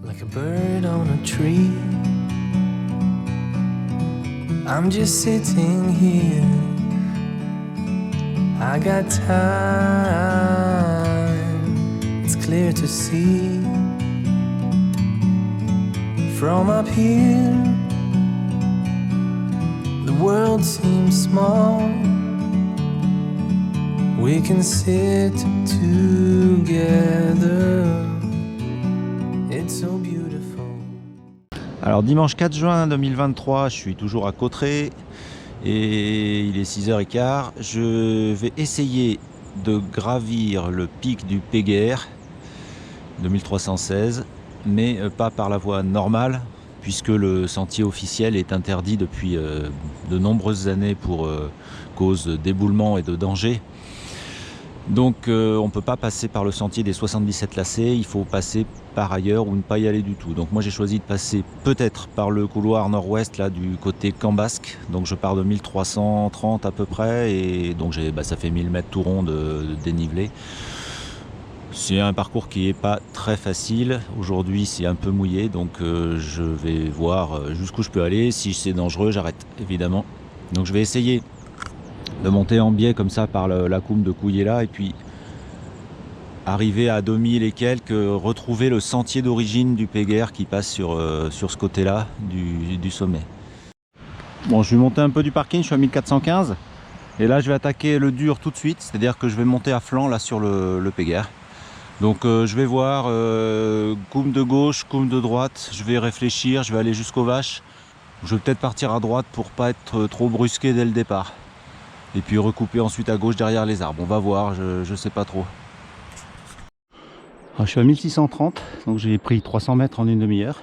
like a bird on a tree. I'm just sitting here. I got time. It's clear to see from up here. The world seems small. We can sit together. It's so beautiful. Alors dimanche 4 juin 2023, je suis toujours à Cauterets et il est 6h15. Je vais essayer de gravir le pic du Péguerre 2316, mais pas par la voie normale, puisque le sentier officiel est interdit depuis de nombreuses années pour cause d'éboulement et de danger. Donc on ne peut pas passer par le sentier des 77 lacets, il faut passer par ailleurs ou ne pas y aller du tout. Donc moi j'ai choisi de passer peut-être par le couloir nord-ouest là du côté Cambasque. Donc je pars de 1330 à peu près et donc ça fait 1000 mètres tout rond de dénivelé. C'est un parcours qui n'est pas très facile. Aujourd'hui c'est un peu mouillé, donc je vais voir jusqu'où je peux aller. Si c'est dangereux, j'arrête évidemment. Donc je vais essayer de monter en biais comme ça par la coume de Couillé-là et puis arriver à 2000 et quelques, retrouver le sentier d'origine du Péguerre qui passe sur ce côté-là du sommet. Bon, je suis monté un peu du parking, je suis à 1415 et là je vais attaquer le dur tout de suite, c'est-à-dire que je vais monter à flanc là sur le Péguerre. Donc je vais voir coume de gauche, coume de droite, je vais réfléchir, je vais aller jusqu'aux vaches. Je vais peut-être partir à droite pour pas être trop brusqué dès le départ. Et puis recouper ensuite à gauche derrière les arbres. On va voir, je sais pas trop. Alors, je suis à 1630, donc j'ai pris 300 mètres en une demi-heure.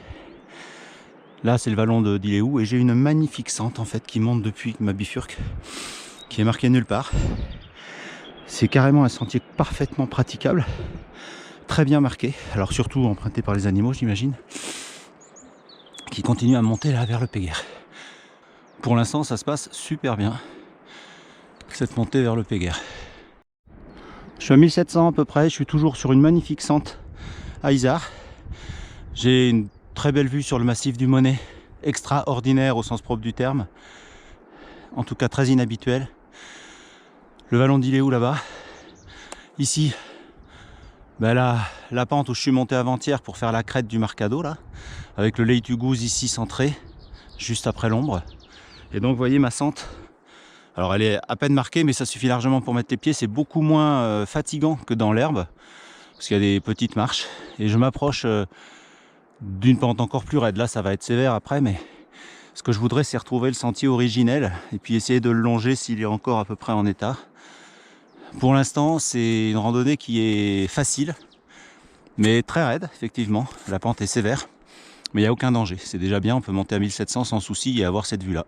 Là c'est le vallon de d'Iléou et j'ai une magnifique sente en fait qui monte depuis ma bifurque, qui est marquée nulle part. C'est carrément un sentier parfaitement praticable, très bien marqué, alors surtout emprunté par les animaux j'imagine, qui continue à monter là vers le Péguerre. Pour l'instant ça se passe super bien, cette montée vers le Péguerre. Je suis à 1700 à peu près, je suis toujours sur une magnifique sente à Isard. J'ai une très belle vue sur le massif du Monnet, extraordinaire au sens propre du terme, en tout cas très inhabituel. Le vallon d'Iléou là-bas. Ici, la pente où je suis monté avant-hier pour faire la crête du Marcado là, avec le Leituguz ici centré, juste après l'ombre. Et donc vous voyez ma sente. Alors elle est à peine marquée, mais ça suffit largement pour mettre les pieds. C'est beaucoup moins fatigant que dans l'herbe, parce qu'il y a des petites marches. Et je m'approche d'une pente encore plus raide. Là ça va être sévère après, mais ce que je voudrais c'est retrouver le sentier originel et puis essayer de le longer s'il est encore à peu près en état. Pour l'instant c'est une randonnée qui est facile, mais très raide effectivement. La pente est sévère, mais il n'y a aucun danger. C'est déjà bien, on peut monter à 1700 sans souci et avoir cette vue là.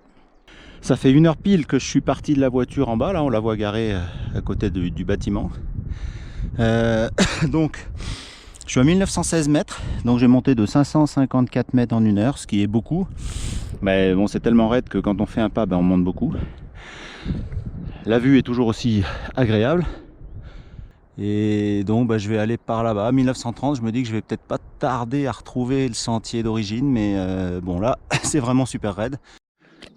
Ça fait 1 heure pile que je suis parti de la voiture en bas, là on la voit garée à côté du bâtiment. Donc je suis à 1916 mètres, donc j'ai monté de 554 mètres en 1 heure, ce qui est beaucoup. Mais bon, c'est tellement raide que quand on fait un pas, on monte beaucoup. La vue est toujours aussi agréable. Et donc je vais aller par là-bas, 1930, je me dis que je vais peut-être pas tarder à retrouver le sentier d'origine, mais bon là c'est vraiment super raide.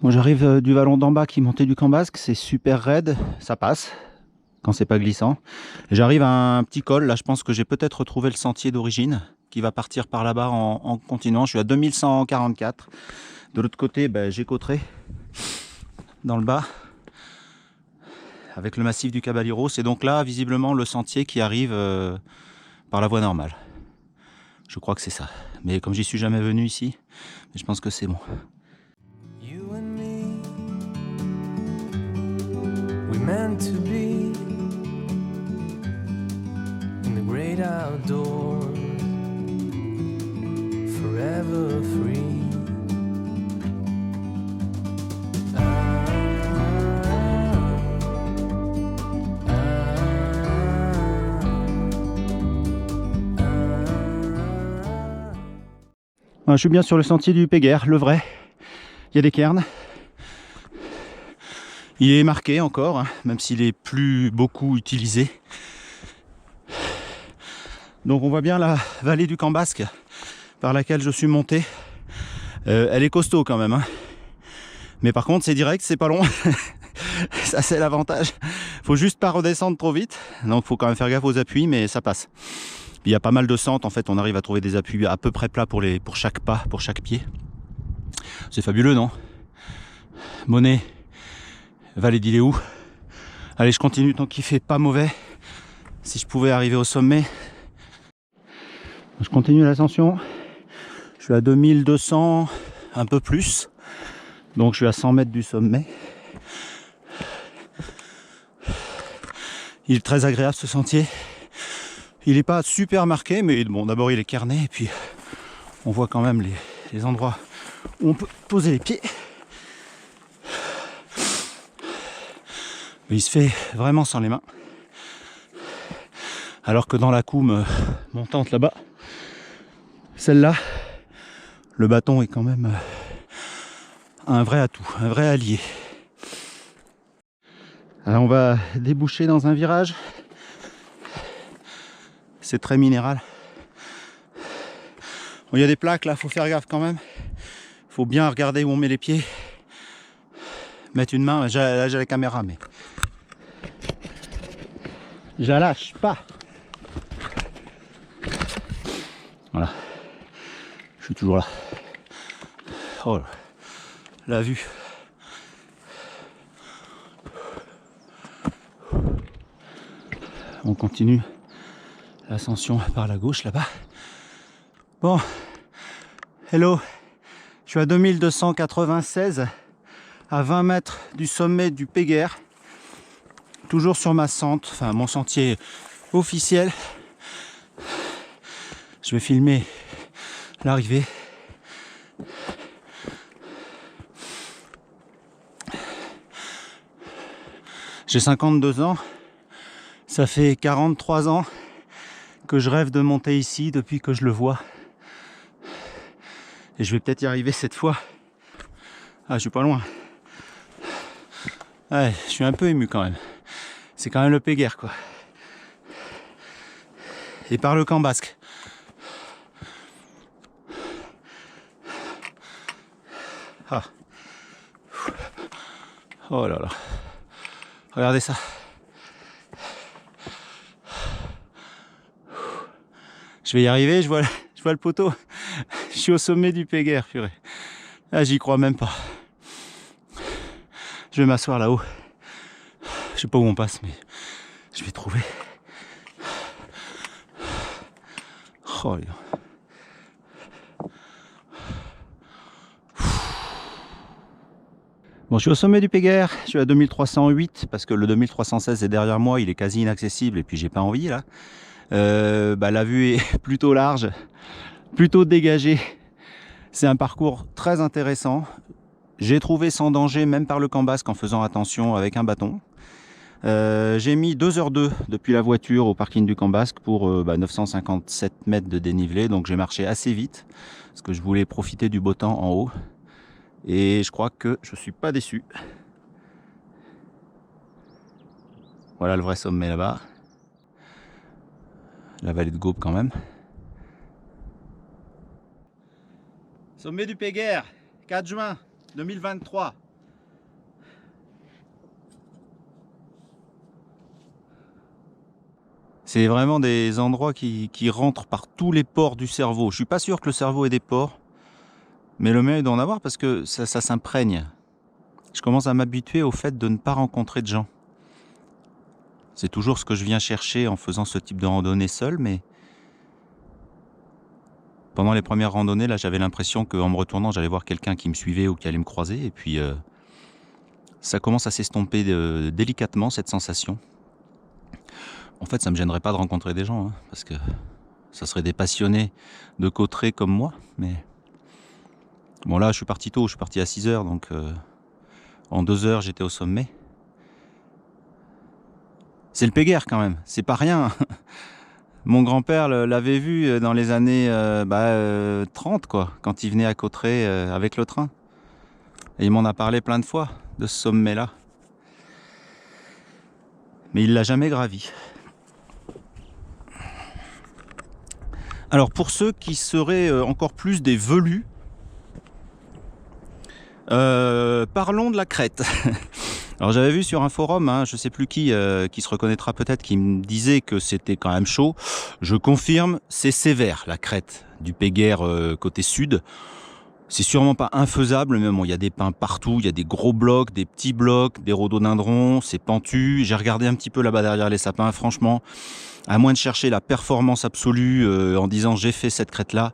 Bon, j'arrive du vallon d'en bas qui montait du Cambasque, c'est super raide, ça passe quand c'est pas glissant. J'arrive à un petit col, là je pense que j'ai peut-être retrouvé le sentier d'origine qui va partir par là-bas en continuant. Je suis à 2144. De l'autre côté, j'ai Cauterets dans le bas avec le massif du Caballero. C'est donc là visiblement le sentier qui arrive par la voie normale. Je crois que c'est ça. Mais comme j'y suis jamais venu ici, je pense que c'est bon. Meant to be in the great outdoors, forever free. Je suis bien sur le sentier du Péguerre, le vrai. Il y a des cairns. Il est marqué encore, hein, même s'il est plus beaucoup utilisé. Donc on voit bien la vallée du Cambasque par laquelle je suis monté, elle est costaud quand même, hein. Mais par contre c'est direct, c'est pas long. Ça c'est l'avantage. Faut juste pas redescendre trop vite, donc faut quand même faire gaffe aux appuis, mais ça passe. Il y a pas mal de sentes, en fait on arrive à trouver des appuis à peu près plats pour chaque pas, pour chaque pied. C'est fabuleux, non? Monet, vallée d'Iléou. Allez, je continue tant qu'il fait pas mauvais. Si je pouvais arriver au sommet. Je continue l'ascension. Je suis à 2200, un peu plus. Donc je suis à 100 mètres du sommet. Il est très agréable ce sentier. Il n'est pas super marqué, mais bon, d'abord il est carné et puis on voit quand même les endroits où on peut poser les pieds. Mais il se fait vraiment sans les mains. Alors que dans la coume montante là-bas, celle-là, le bâton est quand même un vrai atout, un vrai allié. Alors on va déboucher dans un virage. C'est très minéral. Bon, il y a des plaques là, faut faire gaffe quand même. Faut bien regarder où on met les pieds. Mettre une main, là j'ai la caméra, mais je la lâche pas. Voilà. Je suis toujours là. Oh là. La vue. On continue l'ascension par la gauche là-bas. Bon, hello. Je suis à 2296, à 20 mètres du sommet du Péguerre. Toujours sur ma sente, enfin mon sentier officiel. Je vais filmer l'arrivée. J'ai 52 ans. Ça fait 43 ans que je rêve de monter ici depuis que je le vois. Et je vais peut-être y arriver cette fois. Ah, je suis pas loin. Ouais, je suis un peu ému quand même. C'est quand même le Péguerre, quoi. Et par le Camp Basque. Ah. Oh là là. Regardez ça. Je vais y arriver, je vois le poteau. Je suis au sommet du Péguerre, purée. Ah, j'y crois même pas. Je vais m'asseoir là-haut. Je sais pas où on passe, mais je vais trouver. Oh, bon, je suis au sommet du Péguerre, je suis à 2308 parce que le 2316 est derrière moi, il est quasi inaccessible et puis j'ai pas envie là. La vue est plutôt large, plutôt dégagée. C'est un parcours très intéressant. J'ai trouvé sans danger, même par le Camp Basque, en faisant attention avec un bâton. J'ai mis 2h02 depuis la voiture au parking du Camp Basque pour 957 mètres de dénivelé. Donc j'ai marché assez vite parce que je voulais profiter du beau temps en haut. Et je crois que je suis pas déçu. Voilà le vrai sommet là-bas. La vallée de Gaupe quand même. Sommet du Péguerre, 4 juin 2023. C'est vraiment des endroits qui rentrent par tous les pores du cerveau. Je suis pas sûr que le cerveau ait des pores, mais le mien il doit en avoir parce que ça s'imprègne. Je commence à m'habituer au fait de ne pas rencontrer de gens. C'est toujours ce que je viens chercher en faisant ce type de randonnée seul, mais pendant les premières randonnées, là, j'avais l'impression qu'en me retournant, j'allais voir quelqu'un qui me suivait ou qui allait me croiser, et puis ça commence à s'estomper délicatement, cette sensation. En fait, ça me gênerait pas de rencontrer des gens, hein, parce que ça serait des passionnés de cauterie comme moi, mais bon, là, je suis parti tôt, je suis parti à 6h, donc en 2 heures, j'étais au sommet. C'est le Péguerre quand même, c'est pas rien. Mon grand-père l'avait vu dans les années 30, quoi, quand il venait à Cauterets avec le train. Et il m'en a parlé plein de fois, de ce sommet-là. Mais il l'a jamais gravi. Alors pour ceux qui seraient encore plus des velus, parlons de la crête. Alors j'avais vu sur un forum, hein, je sais plus qui se reconnaîtra peut-être, qui me disait que c'était quand même chaud. Je confirme, c'est sévère la crête du Péguerre côté sud. C'est sûrement pas infaisable, mais bon, il y a des pins partout, il y a des gros blocs, des petits blocs, des rhododendrons, c'est pentu. J'ai regardé un petit peu là-bas derrière les sapins, franchement, à moins de chercher la performance absolue en disant j'ai fait cette crête-là,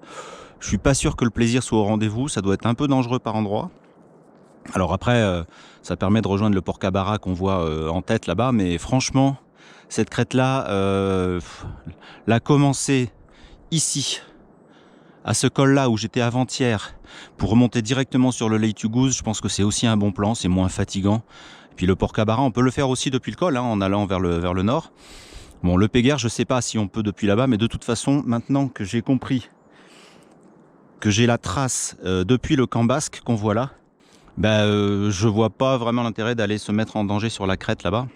je suis pas sûr que le plaisir soit au rendez-vous, ça doit être un peu dangereux par endroits. Alors après, ça permet de rejoindre le Port Cabara qu'on voit en tête là-bas, mais franchement, cette crête-là, la commencer ici, à ce col-là où j'étais avant-hier, pour remonter directement sur le Leituguz, je pense que c'est aussi un bon plan, c'est moins fatigant. Et puis le Port Cabara, on peut le faire aussi depuis le col, hein, en allant vers le nord. Bon, le Péguerre, je ne sais pas si on peut depuis là-bas, mais de toute façon, maintenant que j'ai compris que j'ai la trace depuis le Camp Basque qu'on voit là, je vois pas vraiment l'intérêt d'aller se mettre en danger sur la crête là-bas.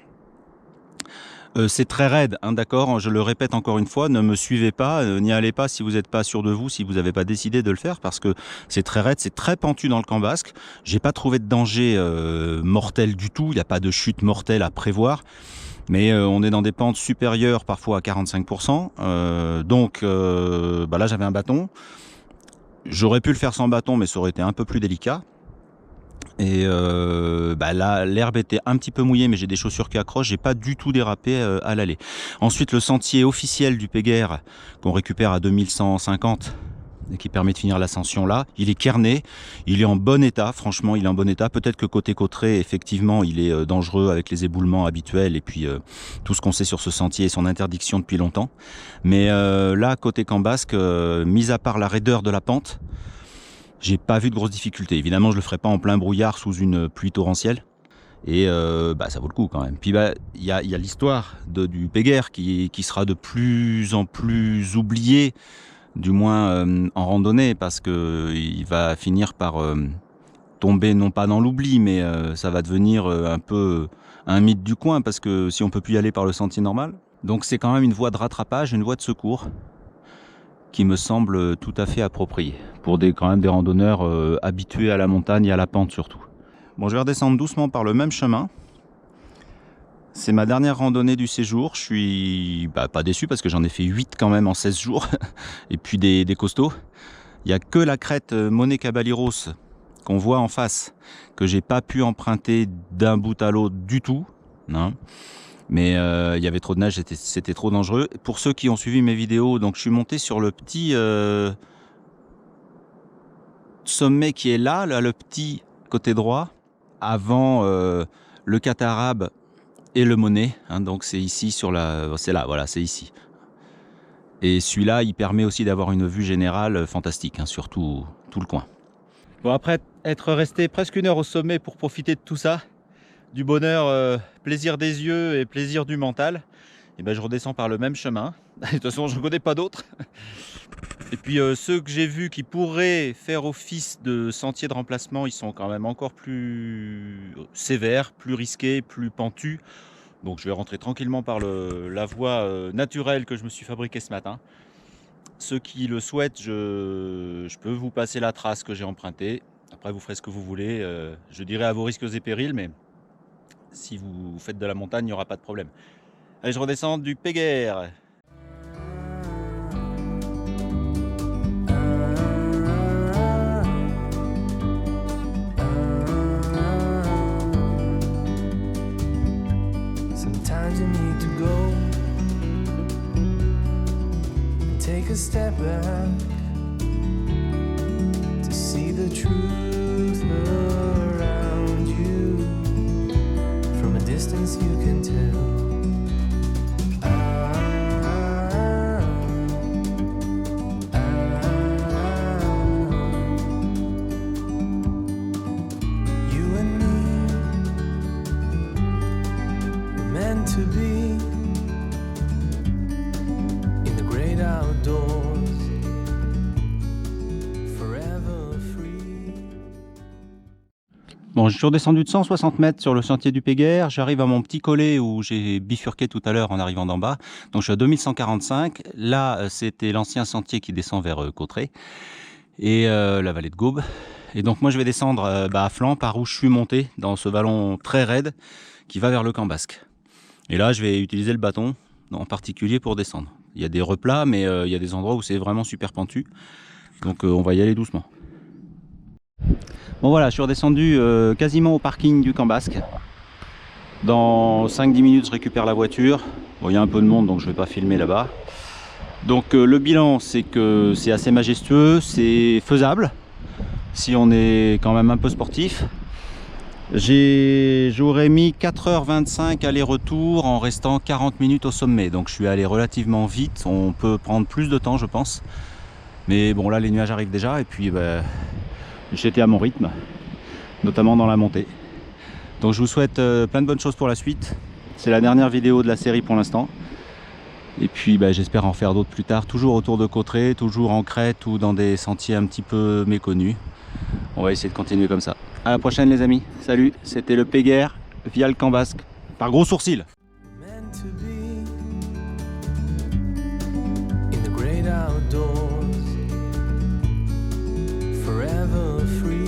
C'est très raide, hein, d'accord, je le répète encore une fois, ne me suivez pas, n'y allez pas si vous n'êtes pas sûr de vous, si vous n'avez pas décidé de le faire, parce que c'est très raide, c'est très pentu dans le Camp Basque. J'ai pas trouvé de danger mortel du tout, il n'y a pas de chute mortelle à prévoir, mais on est dans des pentes supérieures parfois à 45%, donc là j'avais un bâton, j'aurais pu le faire sans bâton, mais ça aurait été un peu plus délicat. Et là, l'herbe était un petit peu mouillée, mais j'ai des chaussures qui accrochent. J'ai pas du tout dérapé à l'aller. Ensuite, le sentier officiel du Péguerre qu'on récupère à 2150 et qui permet de finir l'ascension là, il est kerné, il est en bon état. Franchement, il est en bon état. Peut-être que côté Cauterets, effectivement, il est dangereux avec les éboulements habituels et puis tout ce qu'on sait sur ce sentier et son interdiction depuis longtemps. Mais là, côté Camp Basque, mis à part la raideur de la pente, j'ai pas vu de grosses difficultés. Évidemment, je le ferai pas en plein brouillard sous une pluie torrentielle. Et ça vaut le coup quand même. Puis il y a l'histoire du Péguerre qui sera de plus en plus oublié, du moins en randonnée, parce que il va finir par tomber non pas dans l'oubli, mais ça va devenir un peu un mythe du coin, parce que si on peut plus y aller par le sentier normal. Donc c'est quand même une voie de rattrapage, une voie de secours qui me semble tout à fait approprié pour quand même des randonneurs habitués à la montagne et à la pente surtout. Bon, je vais redescendre doucement par le même chemin. C'est ma dernière randonnée du séjour. Je suis pas déçu parce que j'en ai fait 8 quand même en 16 jours et puis des costauds. Il n'y a que la crête Monte Caballeros qu'on voit en face que j'ai pas pu emprunter d'un bout à l'autre du tout. Non. Mais il y avait trop de neige, c'était trop dangereux. Pour ceux qui ont suivi mes vidéos, donc je suis monté sur le petit sommet qui est là, le petit côté droit, avant le Catarabe et le Monet. Hein, donc c'est ici c'est là, voilà, c'est ici. Et celui-là, il permet aussi d'avoir une vue générale fantastique, hein, sur tout le coin. Bon, après être resté presque 1 heure au sommet pour profiter de tout ça, du bonheur, plaisir des yeux et plaisir du mental, et je redescends par le même chemin. De toute façon, je ne connais pas d'autres. Et puis ceux que j'ai vus qui pourraient faire office de sentier de remplacement, ils sont quand même encore plus sévères, plus risqués, plus pentus. Donc je vais rentrer tranquillement par la voie naturelle que je me suis fabriquée ce matin. Ceux qui le souhaitent, je peux vous passer la trace que j'ai empruntée. Après, vous ferez ce que vous voulez. Je dirais à vos risques et périls, mais si vous faites de la montagne, il n'y aura pas de problème. Allez, je redescends du Péguerre. Sometimes you need to go and take a step back to see the truth around you. From a distance you can tell. Bon, je suis redescendu de 160 mètres sur le sentier du Péguerre. J'arrive à mon petit collet où j'ai bifurqué tout à l'heure en arrivant d'en bas. Donc je suis à 2145. Là, c'était l'ancien sentier qui descend vers Cauterets et la vallée de Gaube. Et donc moi, je vais descendre à flanc par où je suis monté dans ce vallon très raide qui va vers le Camp Basque. Et là, je vais utiliser le bâton en particulier pour descendre. Il y a des replats, mais il y a des endroits où c'est vraiment super pentu. Donc on va y aller doucement. Bon voilà, je suis redescendu quasiment au parking du Camp Basque. Dans 5-10 minutes, je récupère la voiture. Bon, il y a un peu de monde, donc je ne vais pas filmer là-bas. Donc le bilan, c'est que c'est assez majestueux, c'est faisable, si on est quand même un peu sportif. J'aurais mis 4h25 aller-retour en restant 40 minutes au sommet. Donc je suis allé relativement vite, on peut prendre plus de temps je pense. Mais bon là les nuages arrivent déjà et puis j'étais à mon rythme, notamment dans la montée. Donc je vous souhaite plein de bonnes choses pour la suite. C'est la dernière vidéo de la série pour l'instant. Et puis j'espère en faire d'autres plus tard, toujours autour de Cauterets, toujours en crête ou dans des sentiers un petit peu méconnus. On va essayer de continuer comme ça. À la prochaine les amis, salut, c'était le Péguerre via le Camp Basque, par Gros Sourcil. Meant to be in the great outdoors, forever free.